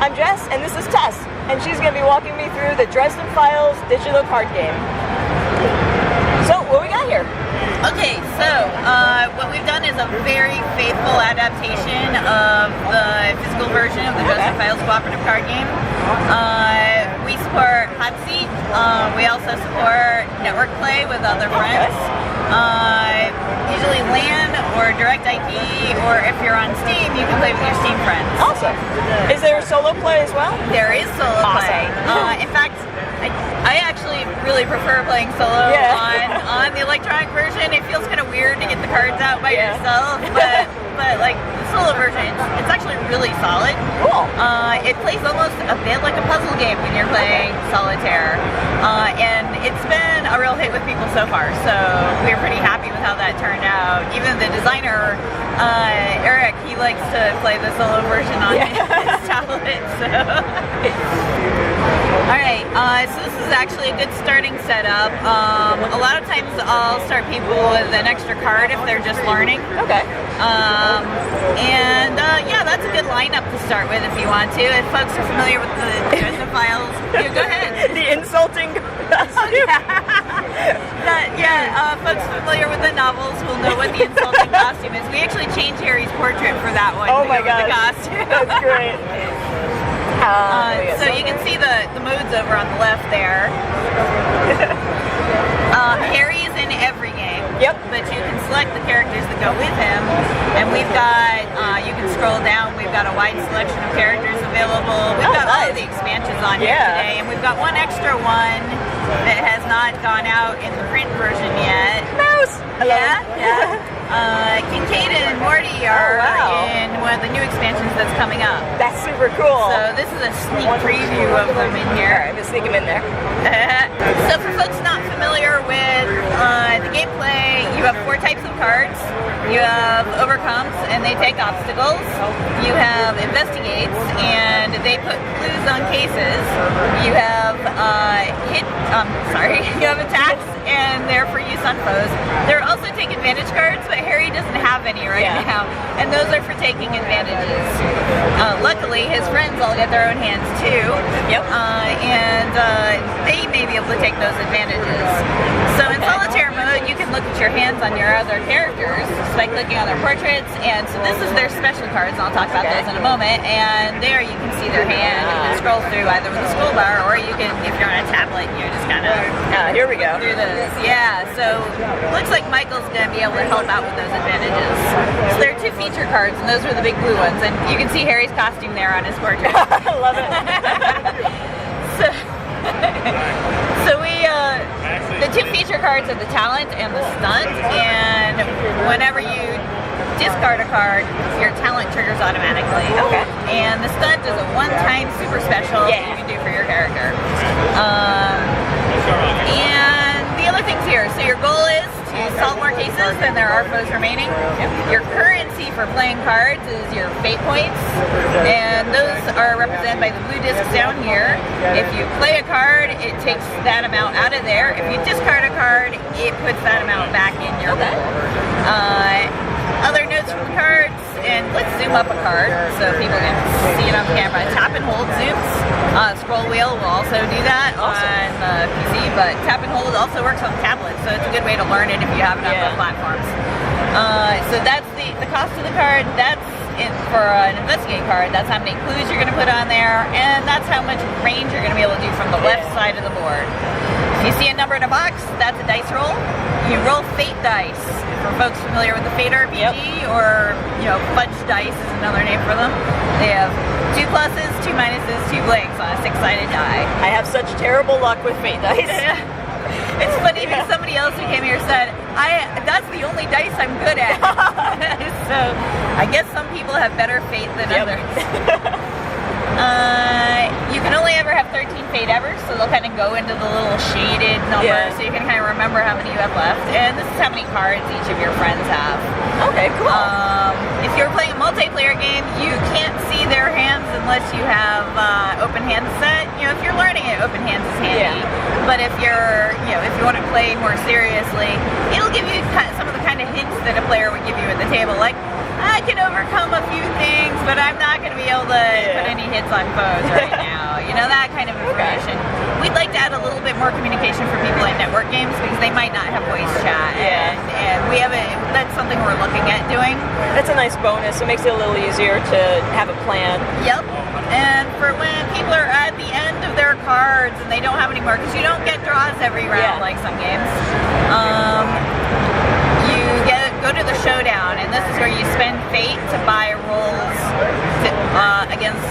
I'm Jess, and this is Tess, and she's going to be walking me through the Dresden Files digital card game. So, what we got here? Okay, so what we've done is a very faithful adaptation of the physical version of the Dresden Files cooperative card game. We support hot seat. We also support network play with other friends. Usually LAN or direct IP, or if you're on Steam, you can play with your Steam friends. Awesome. Is there solo play as well? There is solo play. In fact, I actually really prefer playing solo on the electronic version. It feels kind of weird to get the cards out by yourself, but like the solo version, it's actually really solid. Cool. It plays almost a bit like a puzzle game when you're playing solitaire, and it's been a real hit with people so far. So we're pretty happy with how that turned out. Even the designer, Eric, he likes to play the solo version on his tablet. So. Alright, so this is actually a good starting setup. A lot of times I'll start people with an extra card if they're just learning. Okay. Yeah, that's a good lineup to start with if you want to. If folks are familiar with the Dresden Files, go ahead. The insulting costume. Folks familiar with the novels will know what the insulting costume is. We actually changed Harry's portrait for that one. Oh my god. The costume. That's great. So you can see the modes over on the left there. Harry is in every game. Yep. But you can select the characters that go with him, and we've got, you can scroll down, we've got a wide selection of characters available. We've got all of the expansions on here today, and we've got one extra one that has not gone out in the print version yet. Mouse! Hello. Kincaid and Morty are in one of the new expansions that's coming up. That's super cool. So this is a sneak preview of them in here. Alright, I'm gonna sneak them in there. So for folks not familiar with the gameplay, you have 4 types of cards. You have overcomes, and they take obstacles. You have investigates, and they put clues on cases. You have you have attacks, and they're for use on foes. There are also take advantage cards, but Harry doesn't have any right now, and those are for taking advantages. Luckily, his friends all get their own hands too, and they may be able to take those advantages. So in solitaire mode, you can look at your hands on your other characters just by clicking on their portraits, and so this is their special cards, and I'll talk about those in a moment, and there you can see their hand. You can scroll through either with a scroll bar, or you can, if you're on a tablet, you just kind of here we go. through those. Yeah, so looks like Michael's going to be able to help out with those advantages. So there are 2 feature cards, and those were the big blue ones, and you can see Harry's costume there on his portrait. I love it. So the 2 feature cards are the talent and the stunt, and whenever you discard a card, your talent triggers automatically. Okay. And the stunt is a one-time super special that you can do for your character. And the other things here, so your goal is to solve more cases than there are foes remaining. Your currency for playing cards is your fate points, and those are represented by the blue discs down here. If you play a card, it takes that amount out of there. If you discard a card, it puts that amount back in your pool. Other notes from the cards, and let's zoom up a card so people can see it on camera. Tap and hold zooms. Scroll wheel will also do that on the PC, but tap and hold also works on the tablet, so it's a good way to learn it if you have it on both platforms. So that's the cost of the card. That's for an investigate card. That's how many clues you're going to put on there, and that's how much range you're going to be able to do from the left side of the board. If you see a number in a box, that's a dice roll. You roll fate dice. For folks familiar with the Fate RPG, or fudge dice is another name for them. They have 2 pluses, 2 minuses, 2 blanks on a 6-sided die. I have such terrible luck with fate dice. It's funny because somebody else who came here said, that's the only dice I'm good at. So I guess some people have better fate than others. You can only ever have 13 fate ever, so they'll kind of go into the little shaded number, so you can kind of remember how many you have left. And this is how many cards each of your friends have. Okay, cool. If you're playing a multiplayer game, you can't see their hands unless you have open hands set. If you're learning it, open hands is handy. But if you're, if you want to play more seriously, it'll give you some of the kind of hints that a player would give you at the table, like, I can overcome a few things but I'm not going to be able to put any hits on foes right now. You know, that kind of information. We'd like to add a little bit more communication for people in network games because they might not have voice chat. And we have that's something we're looking at doing. That's a nice bonus. It makes it a little easier to have a plan. Yep. And for when people are at the end of their cards and they don't have any more, because you don't get draws every round like some games. You go to the showdown, and this is where you spend fate to buy rolls against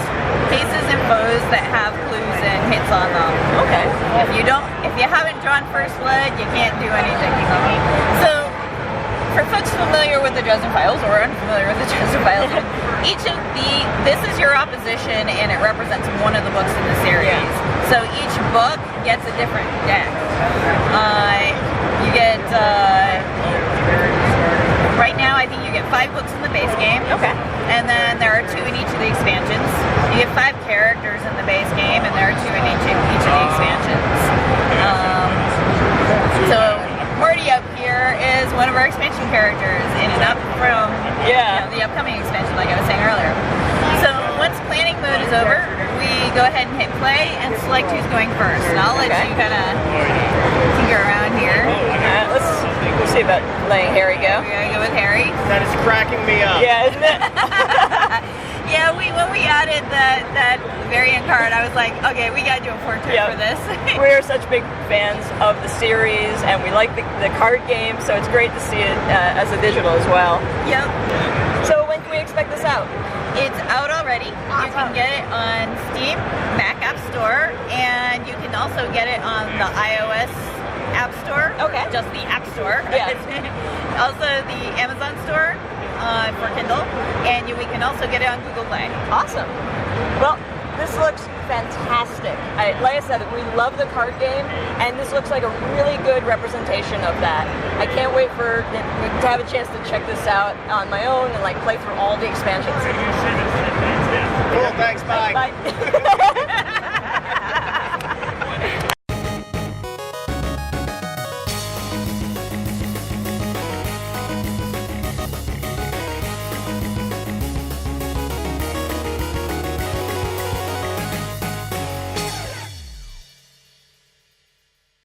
cases and foes that have clues and hits on them. Okay. If you haven't drawn first blood, you can't do anything. So, for folks familiar with the Dresden Files or unfamiliar with the Dresden Files, this is your opposition, and it represents one of the books in the series. So each book gets a different deck. You get right now, I think you get 5 books in the base game. Okay. And then there are 2 in each of the expansions. You get 5 characters in the base game, and there are 2 in each of the expansions. So Morty up here is one of our expansion characters in and up from the upcoming expansion, like I was saying earlier. So once planning mode is over, we go ahead and hit play and select who's going first. And I'll let you kind of tinker around here. Let's see about letting Harry go. We're going to go with Harry. That is cracking me up. Yeah, isn't it? When we added that variant card, I was like, okay, we got to do a portrait for this. We're such big fans of the series, and we like the card game, so it's great to see it as a digital as well. Yep. So when can we expect this out? It's out already. You can get it on Steam, Mac App Store, and you can also get it on the iOS App Store. Okay. Just the App Store. Yeah. Also the Amazon Store for Kindle, and we can also get it on Google Play. Awesome. Well, this looks fantastic. Like I said, we love the card game, and this looks like a really good representation of that. I can't wait to have a chance to check this out on my own and play through all the expansions.